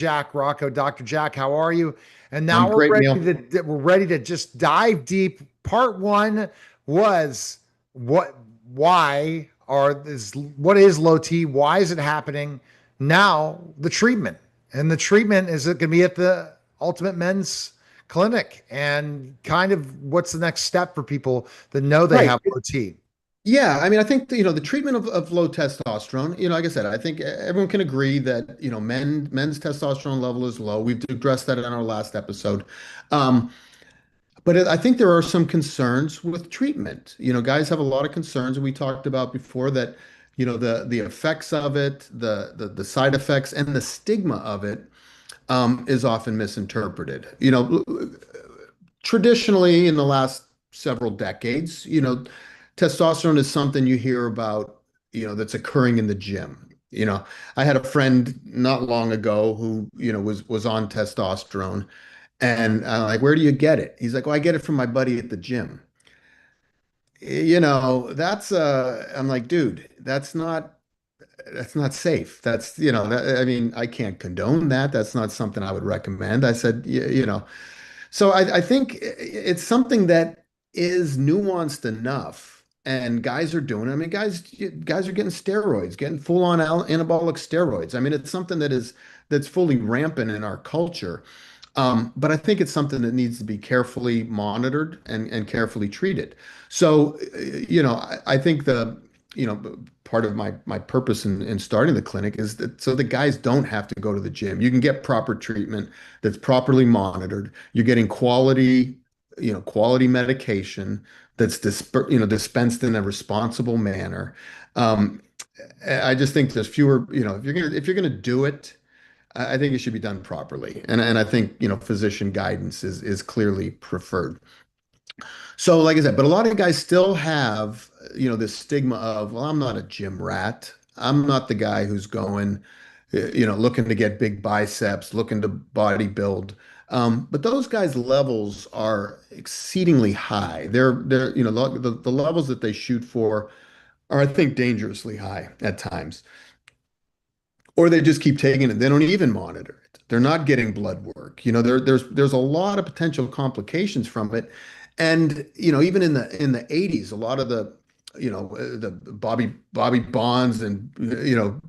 Jack Rocco, Dr. Jack, how are you? And I'm now great, Neil. we're ready to just dive deep. Part one was what what is low T? Why is it happening? Now the treatment. And the treatment is it gonna be at the Ultimate Men's Clinic? And kind of what's the next step for people that know they Right. have low T? Yeah. I mean, I think, the treatment of low testosterone, like I said, I think everyone can agree that, men's testosterone level is low. We've addressed that in our last episode. Um, but I think there are some concerns with treatment. Guys have a lot of concerns, and we talked about before that, the effects of it, the side effects, and the stigma of it is often misinterpreted. Traditionally in the last several decades, testosterone is something you hear about, that's occurring in the gym. I had a friend not long ago who, was on testosterone, and I'm like, where do you get it? He's like, well, I get it from my buddy at the gym. I'm like, dude, that's not safe. I mean, I can't condone that. That's not something I would recommend. I said, so I think it's something that is nuanced enough, and guys are doing it. I mean, guys are getting steroids, getting full-on anabolic steroids. I mean, it's something that's fully rampant in our culture. But I think it's something that needs to be carefully monitored and carefully treated. So, I think part of my purpose in starting the clinic is that so the guys don't have to go to the gym. You can get proper treatment that's properly monitored. You're getting quality medication that's dispensed in a responsible manner. Um, I just think there's fewer, if you're gonna do it. I think it should be done properly. And I think, physician guidance is clearly preferred. So, like I said, but a lot of guys still have, this stigma of, well, I'm not a gym rat. I'm not the guy who's going, looking to get big biceps, looking to body build. But those guys' levels are exceedingly high. They're, the levels that they shoot for are, I think, dangerously high at times. Or they just keep taking it. They don't even monitor it. They're not getting blood work. There's a lot of potential complications from it. And even in the 80s, a lot of the Bobby Bonds and the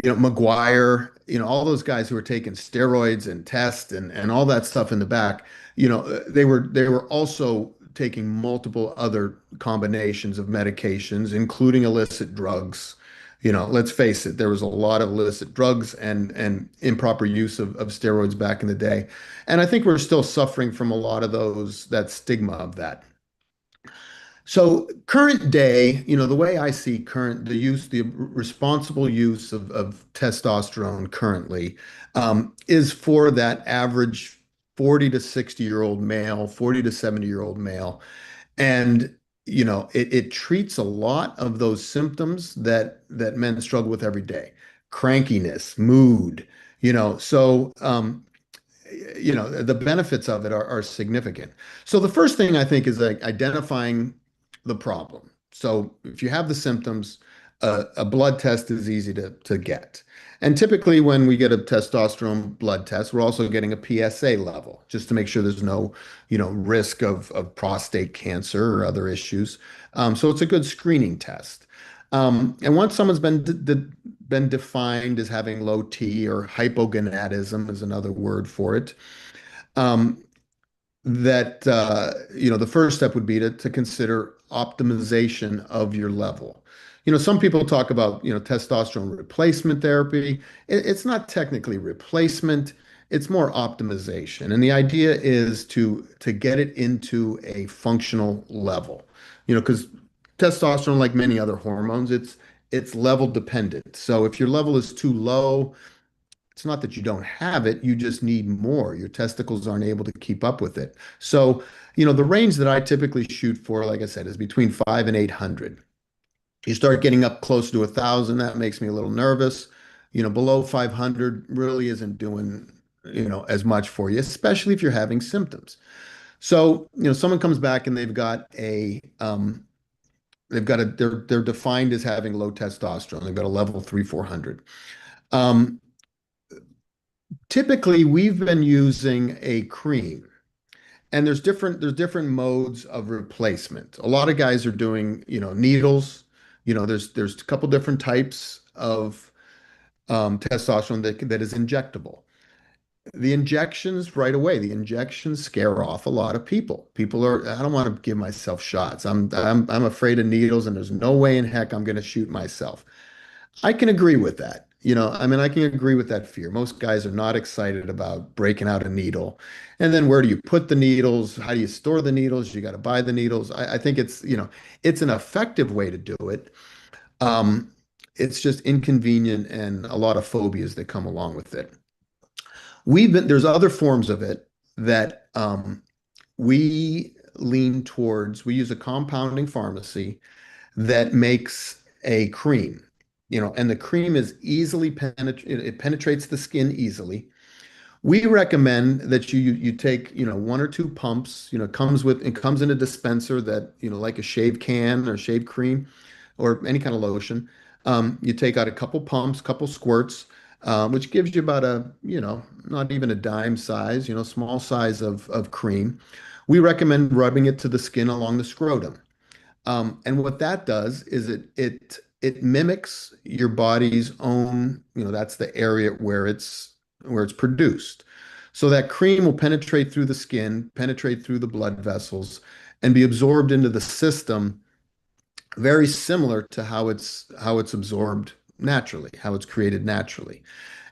McGuire, all those guys who were taking steroids and tests and all that stuff in the back, they were also taking multiple other combinations of medications, including illicit drugs. Let's face it, there was a lot of illicit drugs and improper use of steroids back in the day. And I think we're still suffering from a lot of that stigma of that. So current day, the way I see the responsible use of testosterone currently is for that average 40 to 60-year-old male, 40 to 70-year-old male. And, it treats a lot of those symptoms that men struggle with every day. Crankiness, mood, the benefits of it are significant. So the first thing I think is like identifying the problem. So if you have the symptoms, a blood test is easy to get. And typically when we get a testosterone blood test, we're also getting a PSA level just to make sure there's no, risk of prostate cancer or other issues. So it's a good screening test. And once someone's been defined as having low T, or hypogonadism is another word for it, um, that the first step would be to consider optimization of your level. Some people talk about testosterone replacement therapy. It's not technically replacement, it's more optimization, and the idea is to get it into a functional level. Because testosterone, like many other hormones, it's level dependent. So if your level is too low, it's not that you don't have it, you just need more. Your testicles aren't able to keep up with it. So, the range that I typically shoot for, like I said, is between 5 and 800. You start getting up close to 1,000, that makes me a little nervous. Below 500 really isn't doing, as much for you, especially if you're having symptoms. So, someone comes back and they're defined as having low testosterone. They've got a level 3, 400. Typically, we've been using a cream. And there's different modes of replacement. A lot of guys are doing, needles. There's a couple different types of testosterone that is injectable. The injections right away, the injections scare off a lot of people. People are, I don't want to give myself shots. I'm afraid of needles, and there's no way in heck I'm going to shoot myself. I can agree with that. I mean, I can agree with that fear. Most guys are not excited about breaking out a needle. And then where do you put the needles? How do you store the needles? You got to buy the needles. I think it's an effective way to do it. Um, it's just inconvenient and a lot of phobias that come along with it. There's other forms of it that we lean towards. We use a compounding pharmacy that makes a cream, and the cream is easily it penetrates the skin easily. We recommend that you take, one or two pumps, it comes in a dispenser that, like a shave can or shave cream or any kind of lotion. You take out a couple pumps, couple squirts, which gives you about not even a dime size, small size of cream. We recommend rubbing it to the skin along the scrotum. And what that does is it mimics your body's own, that's the area where it's produced. So that cream will penetrate through the skin, penetrate through the blood vessels, and be absorbed into the system, very similar to how it's absorbed naturally, how it's created naturally.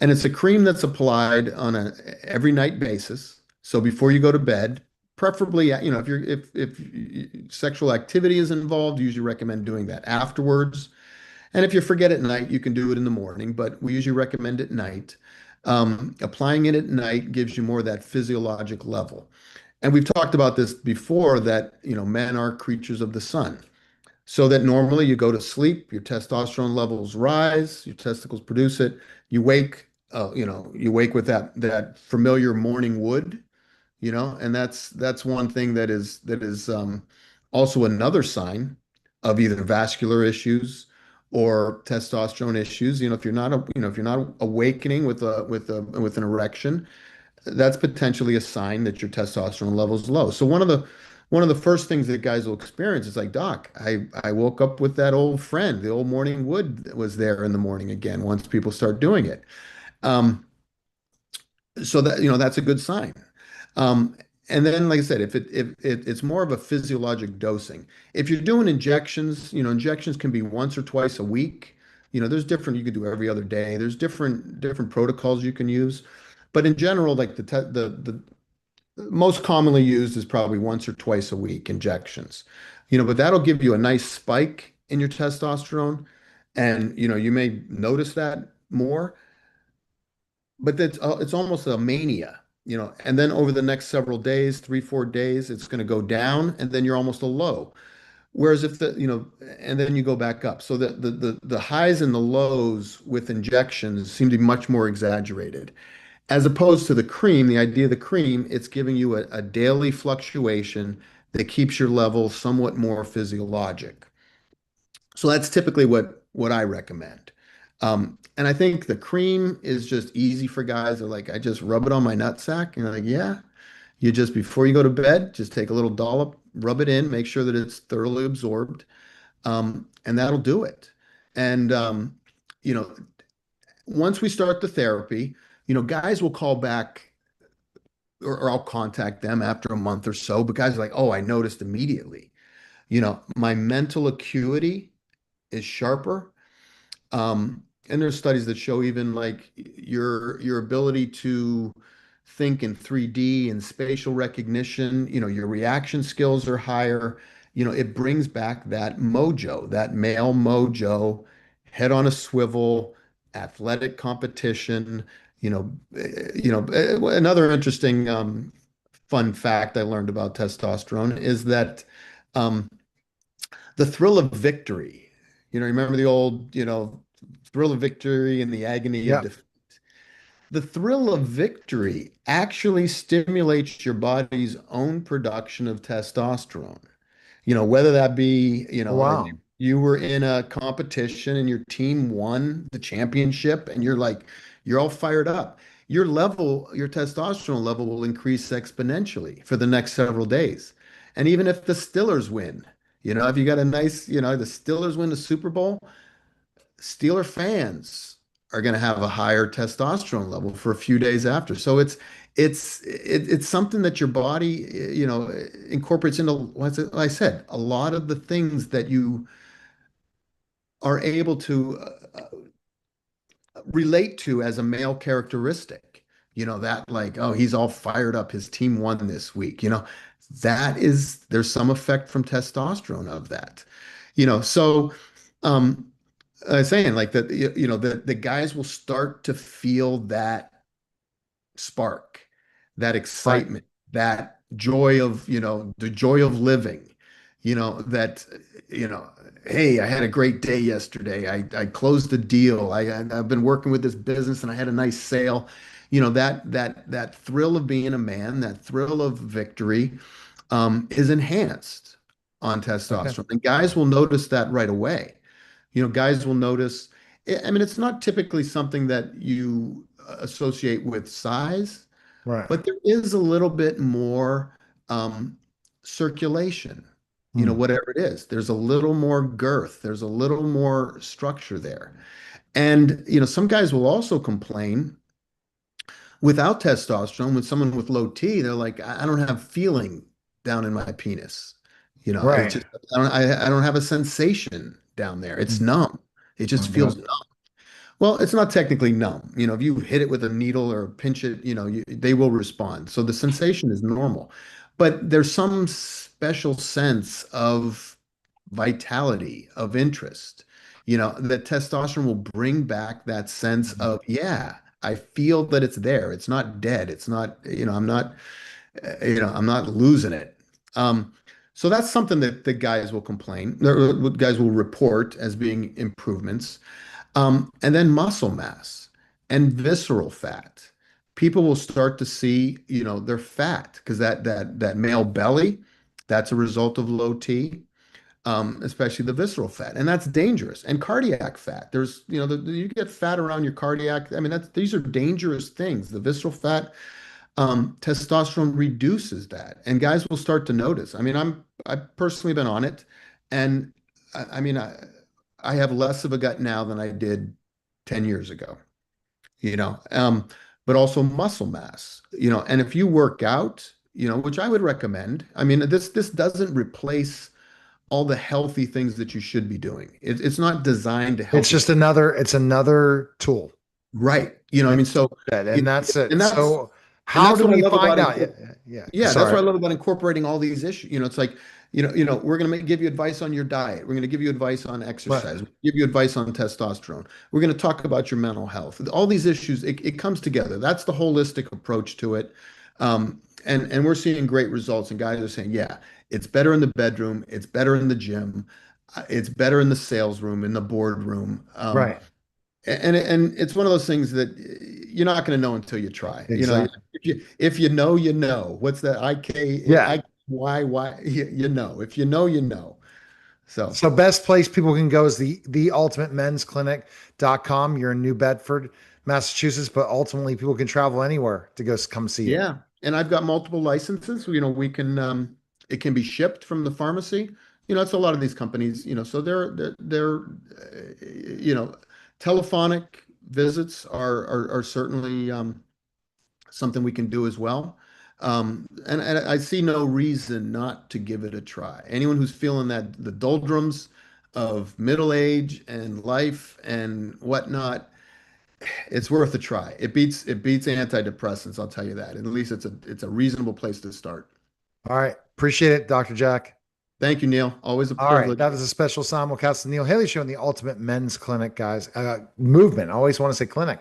And it's a cream that's applied on a every night basis. So before you go to bed, preferably, if sexual activity is involved, usually recommend doing that afterwards. And if you forget at night, you can do it in the morning, but we usually recommend at night. Applying it at night gives you more of that physiologic level. And we've talked about this before that, men are creatures of the sun. So that normally you go to sleep, your testosterone levels rise, your testicles produce it. You wake with that familiar morning wood, and that's one thing that is also another sign of either vascular issues or testosterone issues. If you're not awakening with an erection, that's potentially a sign that your testosterone level is low. So one of the first things that guys will experience is like, Doc, I woke up with that old friend, the old morning wood that was there in the morning again, once people start doing it. Um, so that's a good sign. Um, and then, like I said, if it's more of a physiologic dosing. If you're doing injections, injections can be once or twice a week. There's different. You could do every other day. There's different protocols you can use. But in general, like the most commonly used is probably once or twice a week injections. But that'll give you a nice spike in your testosterone, and you may notice that more, but it's almost a mania, and then over the next several days, 3, 4 days, it's going to go down, and then you're almost a low. Whereas and then you go back up. So the highs and the lows with injections seem to be much more exaggerated. As opposed to the cream, the idea of the cream, it's giving you a daily fluctuation that keeps your level somewhat more physiologic. So that's typically what I recommend. And I think the cream is just easy for guys. They're like, I just rub it on my nutsack. And you're like, yeah, you just before you go to bed, just take a little dollop, rub it in, make sure that it's thoroughly absorbed, and that'll do it. And you know, once we start the therapy, guys will call back, or I'll contact them after a month or so. But guys are like, oh, I noticed immediately. My mental acuity is sharper. And there's studies that show even like your ability to think in 3D and spatial recognition, your reaction skills are higher. It brings back that mojo, that male mojo, head on a swivel, athletic competition. Another interesting fun fact I learned about testosterone is that um, the thrill of victory. Remember the old, thrill of victory and the agony of Yeah. defeat. The thrill of victory actually stimulates your body's own production of testosterone. Whether that be, Oh, like wow. you were in a competition and your team won the championship and you're all fired up. your testosterone level will increase exponentially for the next several days. And even if the Steelers win, if you got a nice, the Steelers win the Super Bowl, Steeler fans are going to have a higher testosterone level for a few days after. So it's something that your body, incorporates into, what I said, a lot of the things that you are able to relate to as a male characteristic. That like, oh, he's all fired up. His team won this week. There's some effect from testosterone of that. So um, I was saying like that, the guys will start to feel that spark, that Right. excitement, that joy of, the joy of living, that, you know, hey, I had a great day yesterday. I closed a deal. I've been working with this business and I had a nice sale. That thrill of being a man, that thrill of victory, is enhanced on Okay. testosterone. And guys will notice that right away. Guys will notice. I mean, it's not typically something that you associate with size, Right. but there is a little bit more um, circulation, Hmm. whatever it is. There's a little more girth, there's a little more structure there. And, some guys will also complain without testosterone, with someone with low T, they're like, I don't have feeling down in my penis. It's Right. just, I don't have a sensation down there. It's Hmm. numb. It just Yeah. feels numb. Well, it's not technically numb. If you hit it with a needle or pinch it, they will respond. So the sensation is normal. But there's some special sense of vitality, of interest, that testosterone will bring back that sense Mhm. of, yeah, I feel that it's there. It's not dead. It's not, I'm not losing it. Um, so that's something that the guys will complain, or what guys will report as being improvements. And then muscle mass and visceral fat. People will start to see, their fat because that male belly, that's a result of low T, especially the visceral fat, and that's dangerous. And cardiac fat. There's, you get fat around your cardiac. I mean, these are dangerous things. The visceral fat, testosterone reduces that, and guys will start to notice. I mean, I've personally been on it, and I mean, I have less of a gut now than I did 10 years ago, you know, um, but also muscle mass, and if you work out, which I would recommend. I mean, this doesn't replace all the healthy things that you should be doing. It's not designed to It's help just with, another tool. right. I mean, It's so, that, you and that's and it. that's So and how that's do what I we love about find out? Yeah. it. Yeah. Yeah, that's what I Sorry. love about incorporating all these issues. It's like, we're going to give you advice on your diet. We're going to give you advice on Right. exercise. We're gonna give you advice on testosterone. We're going to talk about your mental health. All these issues, it comes together. That's the holistic approach to it. And we're seeing great results. And guys are saying, yeah, it's better in the bedroom. It's better in the gym. It's better in the sales room, in the boardroom. Right. And it's one of those things that you're not going to know until you try. Exactly. If you know, you know. What's that? Yeah. Why? You know. If you know, you know. So So best place people can go is the ultimate men's clinic.com. You're in New Bedford, Massachusetts, but ultimately people can travel anywhere to go come see you. yeah, and I've got multiple licenses. We can it can be shipped from the pharmacy. It's a lot of these companies. So telephonic visits are certainly something we can do as well. And I see no reason not to give it a try. Anyone who's feeling that the doldrums of middle age and life and whatnot, it's worth a try. It beats antidepressants, I'll tell you that. And at least it's a reasonable place to start. All right. Appreciate it, Dr. Jack. Thank you, Neil. Always a All right. privilege. That was a special simulcast of the Neil Haley Show in the Ultimate Men's Clinic, guys. Movement. I always want to say clinic.